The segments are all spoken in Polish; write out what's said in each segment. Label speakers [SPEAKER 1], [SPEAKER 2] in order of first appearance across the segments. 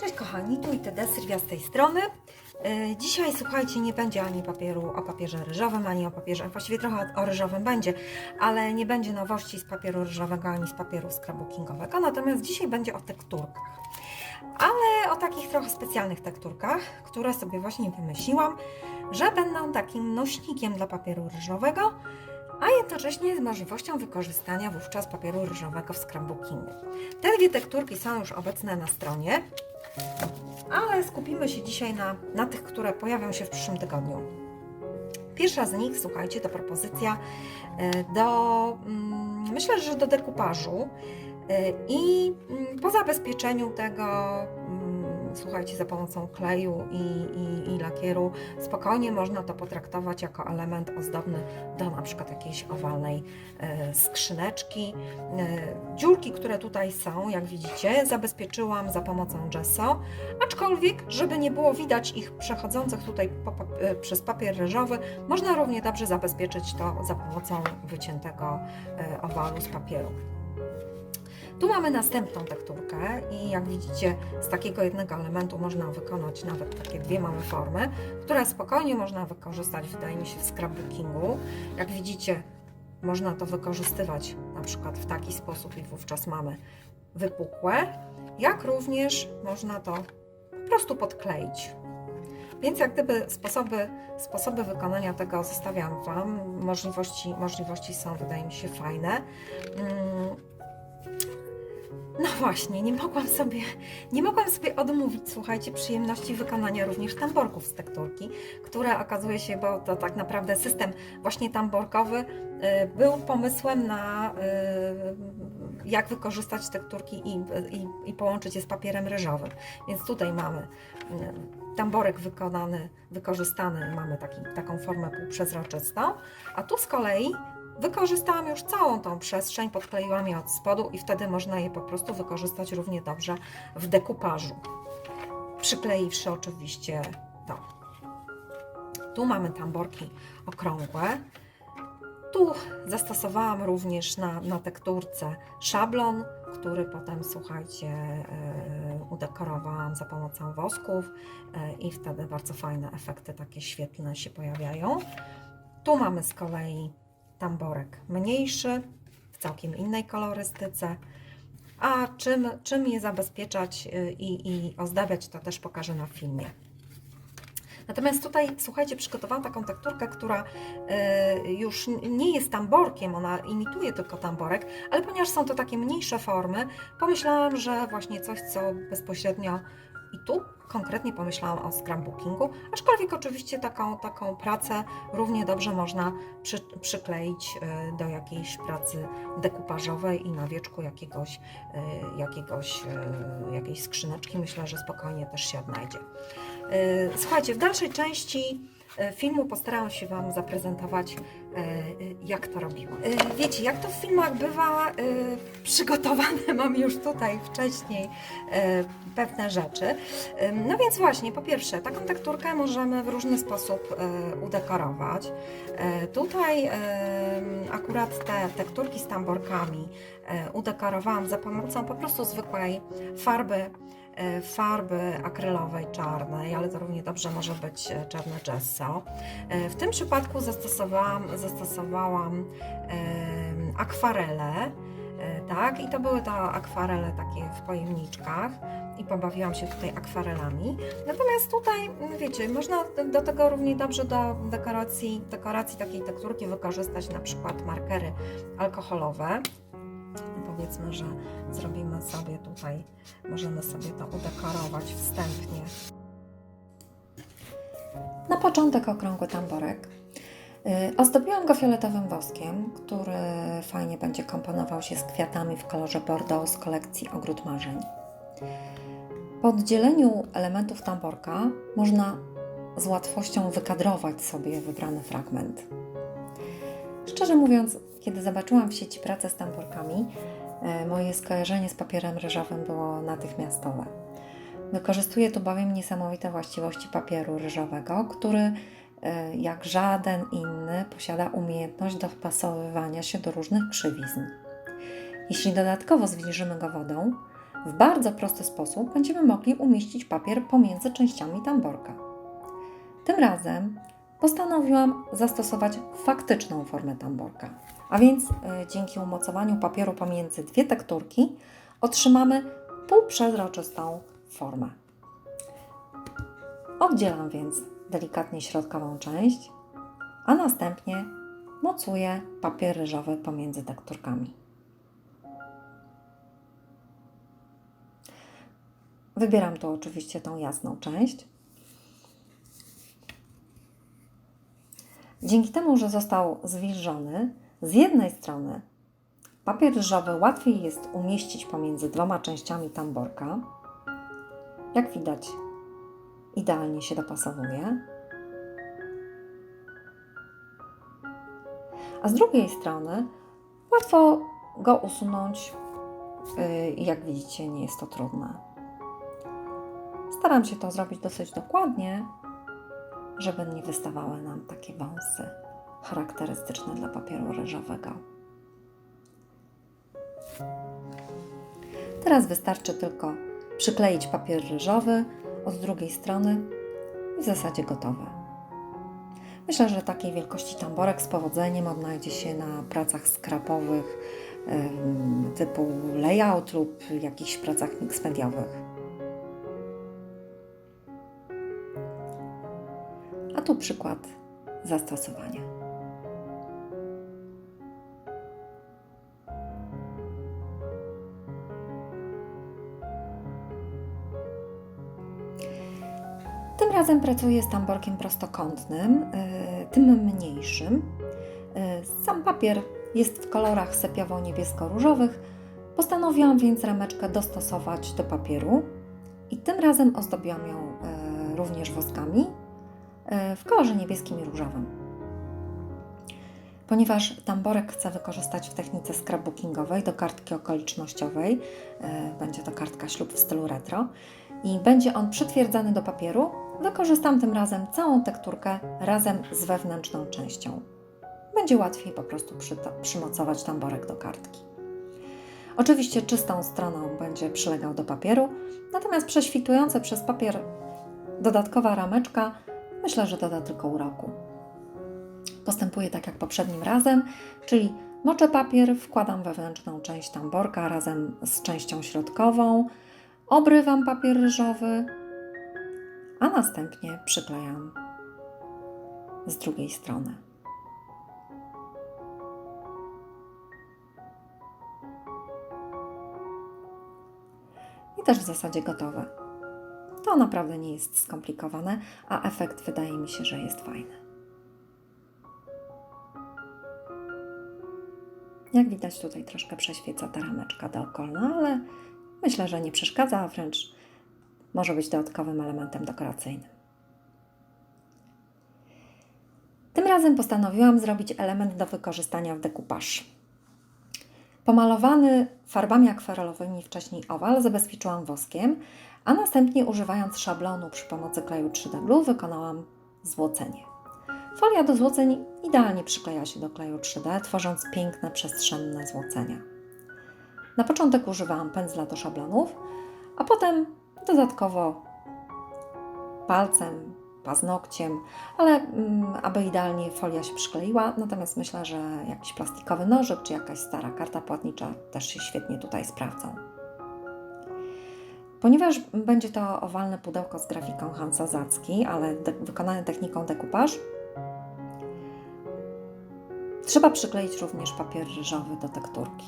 [SPEAKER 1] Cześć kochani, tu ITD, Sylwia z tej strony. Dzisiaj, słuchajcie, nie będzie ani papieru o papierze ryżowym, ani o papierze, właściwie trochę o ryżowym będzie, ale nie będzie nowości z papieru ryżowego, ani z papieru scrapbookingowego, natomiast dzisiaj będzie o tekturkach. Ale o takich trochę specjalnych tekturkach, które sobie właśnie wymyśliłam, że będą takim nośnikiem dla papieru ryżowego, a jednocześnie z możliwością wykorzystania wówczas papieru ryżowego w scrapbookingu. Te dwie tekturki są już obecne na stronie, ale skupimy się dzisiaj na tych, które pojawią się w przyszłym tygodniu. Pierwsza z nich, słuchajcie, to propozycja myślę, że do dekupażu i po zabezpieczeniu tego, słuchajcie, za pomocą kleju i lakieru spokojnie można to potraktować jako element ozdobny do na przykład jakiejś owalnej skrzyneczki. Dziurki, które tutaj są, jak widzicie, zabezpieczyłam za pomocą gesso, aczkolwiek, żeby nie było widać ich przechodzących tutaj przez papier ryżowy, można równie dobrze zabezpieczyć to za pomocą wyciętego owalu z papieru. Tu mamy następną tekturkę i jak widzicie, z takiego jednego elementu można wykonać nawet takie dwie małe formy, które spokojnie można wykorzystać, wydaje mi się, w scrapbookingu. Jak widzicie, można to wykorzystywać na przykład w taki sposób i wówczas mamy wypukłe, jak również można to po prostu podkleić. Więc jak gdyby sposoby wykonania tego zostawiam Wam. Możliwości są, wydaje mi się, fajne. No właśnie, nie mogłam sobie odmówić, słuchajcie, przyjemności wykonania również tamborków z tekturki, które okazuje się, bo to tak naprawdę system właśnie tamborkowy był pomysłem na jak wykorzystać tekturki i połączyć je z papierem ryżowym. Więc tutaj mamy tamborek wykorzystany, mamy taką formę półprzezroczystą, a tu z kolei wykorzystałam już całą tą przestrzeń, podkleiłam je od spodu i wtedy można je po prostu wykorzystać równie dobrze w dekupażu. Przykleiwszy oczywiście to. Tu mamy tamborki okrągłe. Tu zastosowałam również na tekturce szablon, który potem, słuchajcie, udekorowałam za pomocą wosków i wtedy bardzo fajne efekty takie świetlne się pojawiają. Tu mamy z kolei tamborek mniejszy, w całkiem innej kolorystyce, a czym je zabezpieczać i ozdabiać, to też pokażę na filmie. Natomiast tutaj, słuchajcie, przygotowałam taką tekturkę, która już nie jest tamborkiem, ona imituje tylko tamborek, ale ponieważ są to takie mniejsze formy, pomyślałam, że właśnie coś, co bezpośrednio i tu konkretnie pomyślałam o scrapbookingu, aczkolwiek oczywiście taką pracę równie dobrze można przykleić do jakiejś pracy dekupażowej i na wieczku jakiejś skrzyneczki. Myślę, że spokojnie też się odnajdzie. Słuchajcie, w dalszej części filmu postarałam się Wam zaprezentować, jak to robiłam. Wiecie, jak to w filmach bywa, przygotowane mam już tutaj wcześniej pewne rzeczy. No więc właśnie, po pierwsze, taką tekturkę możemy w różny sposób udekorować. Tutaj akurat te tekturki z tamborkami udekorowałam za pomocą po prostu zwykłej farby akrylowej czarnej, ale to równie dobrze może być czarne gesso. W tym przypadku zastosowałam akwarele, tak, i to były to akwarele takie w pojemniczkach i pobawiłam się tutaj akwarelami. Natomiast tutaj, wiecie, można do tego równie dobrze do dekoracji takiej tekturki wykorzystać na przykład markery alkoholowe. Powiedzmy, że zrobimy sobie tutaj, możemy sobie to udekorować wstępnie. Na początek okrągły tamborek. Ozdobiłam go fioletowym woskiem, który fajnie będzie komponował się z kwiatami w kolorze bordeaux z kolekcji Ogród Marzeń. Po oddzieleniu elementów tamborka można z łatwością wykadrować sobie wybrany fragment. Szczerze mówiąc, kiedy zobaczyłam w sieci pracę z tamborkami, moje skojarzenie z papierem ryżowym było natychmiastowe. Wykorzystuję tu bowiem niesamowite właściwości papieru ryżowego, który jak żaden inny posiada umiejętność dopasowywania się do różnych krzywizn. Jeśli dodatkowo zwilżymy go wodą, w bardzo prosty sposób będziemy mogli umieścić papier pomiędzy częściami tamborka. Tym razem postanowiłam zastosować faktyczną formę tamborka, a więc dzięki umocowaniu papieru pomiędzy dwie tekturki otrzymamy półprzezroczystą formę. Oddzielam więc delikatnie środkową część, a następnie mocuję papier ryżowy pomiędzy tekturkami. Wybieram tu oczywiście tą jasną część. Dzięki temu, że został zwilżony, z jednej strony papier ryżowy łatwiej jest umieścić pomiędzy dwoma częściami tamborka. Jak widać, idealnie się dopasowuje. A z drugiej strony łatwo go usunąć i jak widzicie, nie jest to trudne. Staram się to zrobić dosyć dokładnie, żeby nie wystawały nam takie wąsy charakterystyczne dla papieru ryżowego. Teraz wystarczy tylko przykleić papier ryżowy od drugiej strony i w zasadzie gotowe. Myślę, że takiej wielkości tamborek z powodzeniem odnajdzie się na pracach skrapowych typu layout lub jakichś pracach mixmediowych. A tu przykład zastosowania. Tym razem pracuję z tamborkiem prostokątnym, tym mniejszym. Sam papier jest w kolorach sepiowo-niebiesko-różowych. Postanowiłam więc rameczkę dostosować do papieru i tym razem ozdobiłam ją również woskami w kolorze niebieskim i różowym. Ponieważ tamborek chcę wykorzystać w technice scrapbookingowej do kartki okolicznościowej, będzie to kartka ślub w stylu retro i będzie on przytwierdzany do papieru, wykorzystam tym razem całą tekturkę razem z wewnętrzną częścią. Będzie łatwiej po prostu przymocować tamborek do kartki. Oczywiście czystą stroną będzie przylegał do papieru, natomiast prześwitująca przez papier dodatkowa rameczka myślę, że doda tylko uroku. Postępuję tak jak poprzednim razem, czyli moczę papier, wkładam wewnętrzną część tamborka razem z częścią środkową, obrywam papier ryżowy, a następnie przyklejam z drugiej strony. I też w zasadzie gotowe. To naprawdę nie jest skomplikowane, a efekt wydaje mi się, że jest fajny. Jak widać, tutaj troszkę prześwieca ta rameczka dookolna, ale myślę, że nie przeszkadza, a wręcz może być dodatkowym elementem dekoracyjnym. Tym razem postanowiłam zrobić element do wykorzystania w dekupaż. Pomalowany farbami akwarelowymi wcześniej owal zabezpieczyłam woskiem, a następnie używając szablonu przy pomocy kleju 3D Glue wykonałam złocenie. Folia do złoceń idealnie przykleja się do kleju 3D, tworząc piękne, przestrzenne złocenia. Na początek używałam pędzla do szablonów, a potem dodatkowo palcem, paznokciem, ale aby idealnie folia się przykleiła, natomiast myślę, że jakiś plastikowy nożyk czy jakaś stara karta płatnicza też się świetnie tutaj sprawdzą. Ponieważ będzie to owalne pudełko z grafiką Hansa Zacki, ale wykonane techniką dekupaż, trzeba przykleić również papier ryżowy do tekturki.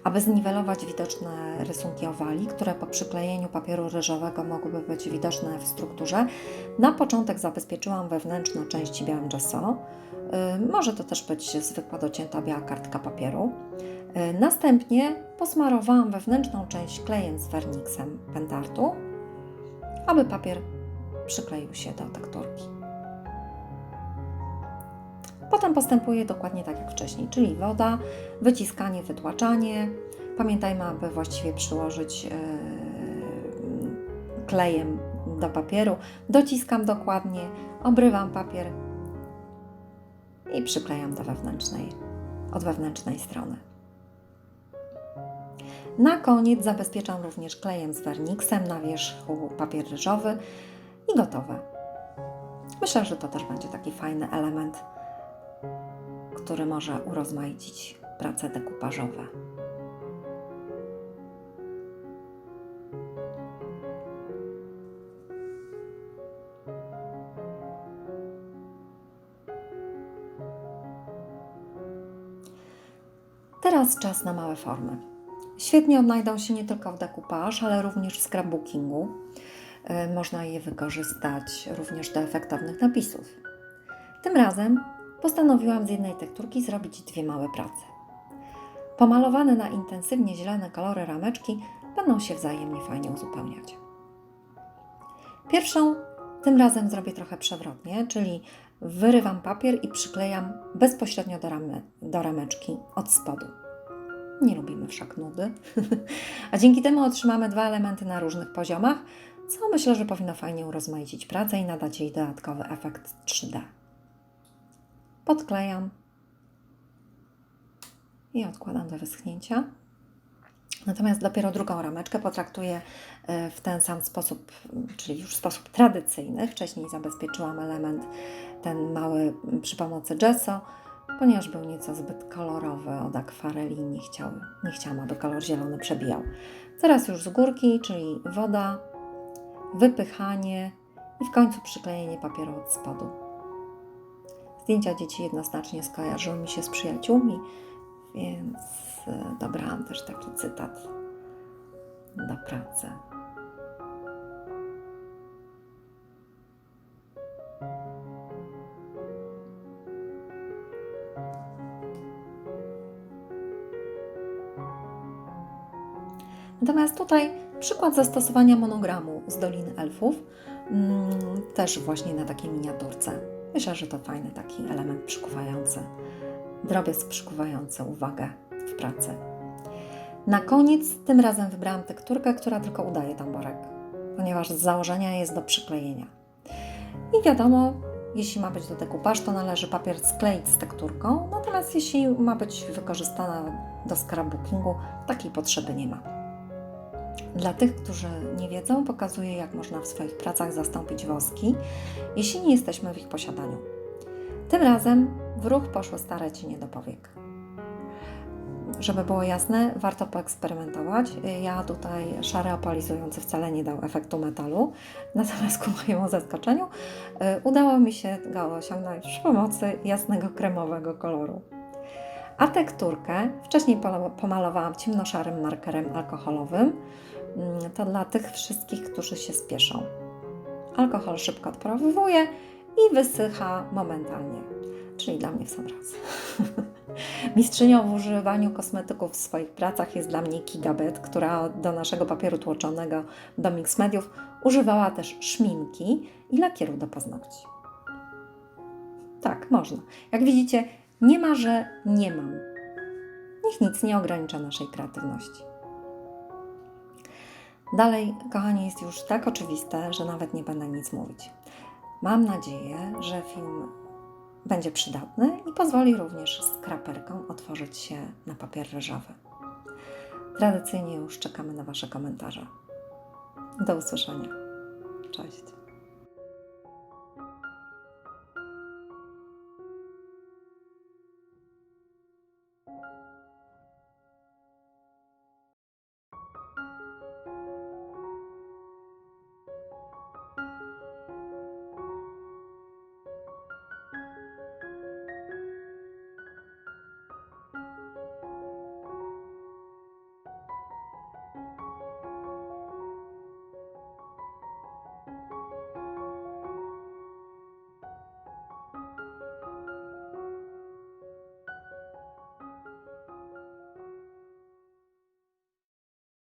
[SPEAKER 1] Aby zniwelować widoczne rysunki owali, które po przyklejeniu papieru ryżowego mogłyby być widoczne w strukturze, na początek zabezpieczyłam wewnętrzne części białym gesso. Może to też być zwykła docięta biała kartka papieru. Następnie posmarowałam wewnętrzną część klejem z werniksem pentartu, aby papier przykleił się do tekturki. Potem postępuję dokładnie tak jak wcześniej, czyli woda, wyciskanie, wytłaczanie. Pamiętajmy, aby właściwie przyłożyć klejem do papieru. Dociskam dokładnie, obrywam papier i przyklejam od wewnętrznej strony. Na koniec zabezpieczam również klejem z werniksem na wierzchu papier ryżowy i gotowe. Myślę, że to też będzie taki fajny element, który może urozmaicić prace dekupażowe. Teraz czas na małe formy. Świetnie odnajdą się nie tylko w dekupaż, ale również w scrapbookingu. Można je wykorzystać również do efektownych napisów. Tym razem postanowiłam z jednej tekturki zrobić dwie małe prace. Pomalowane na intensywnie zielone kolory rameczki będą się wzajemnie fajnie uzupełniać. Pierwszą tym razem zrobię trochę przewrotnie, czyli wyrywam papier i przyklejam bezpośrednio do rameczki od spodu. Nie lubimy wszak nudy. A dzięki temu otrzymamy dwa elementy na różnych poziomach, co myślę, że powinno fajnie urozmaicić pracę i nadać jej dodatkowy efekt 3D. Podklejam i odkładam do wyschnięcia. Natomiast dopiero drugą rameczkę potraktuję w ten sam sposób, czyli już w sposób tradycyjny. Wcześniej zabezpieczyłam element ten mały przy pomocy gesso, ponieważ był nieco zbyt kolorowy od akwareli i nie chciałam, aby kolor zielony przebijał. Teraz już z górki, czyli woda, wypychanie i w końcu przyklejenie papieru od spodu. Zdjęcia dzieci jednoznacznie skojarzyły mi się z przyjaciółmi, więc dobrałam też taki cytat do pracy. Natomiast tutaj przykład zastosowania monogramu z Doliny Elfów, też właśnie na takiej miniaturce. Myślę, że to fajny taki element przykuwający, drobiazg przykuwający uwagę w pracy. Na koniec tym razem wybrałam tekturkę, która tylko udaje tamborek, ponieważ z założenia jest do przyklejenia. I wiadomo, jeśli ma być do dekupaż, to należy papier skleić z tekturką, natomiast jeśli ma być wykorzystana do scrapbookingu, takiej potrzeby nie ma. Dla tych, którzy nie wiedzą, pokazuję, jak można w swoich pracach zastąpić woski, jeśli nie jesteśmy w ich posiadaniu. Tym razem w ruch poszły stare cienie do powiek. Żeby było jasne, warto poeksperymentować. Ja tutaj szary opalizujący wcale nie dał efektu metalu, natomiast ku mojemu zaskoczeniu udało mi się go osiągnąć przy pomocy jasnego kremowego koloru. A tekturkę wcześniej pomalowałam ciemnoszarym markerem alkoholowym. To dla tych wszystkich, którzy się spieszą. Alkohol szybko odparowuje i wysycha momentalnie, czyli dla mnie w sam raz. Mistrzynią w używaniu kosmetyków w swoich pracach jest dla mnie Kigabet, która do naszego papieru tłoczonego do mix mediów używała też szminki i lakieru do paznokci. Tak, można. Jak widzicie, nie ma, że nie mam. Niech nic nie ogranicza naszej kreatywności. Dalej, kochani, jest już tak oczywiste, że nawet nie będę nic mówić. Mam nadzieję, że film będzie przydatny i pozwoli również skraperkom otworzyć się na papier ryżowy. Tradycyjnie już czekamy na Wasze komentarze. Do usłyszenia. Cześć.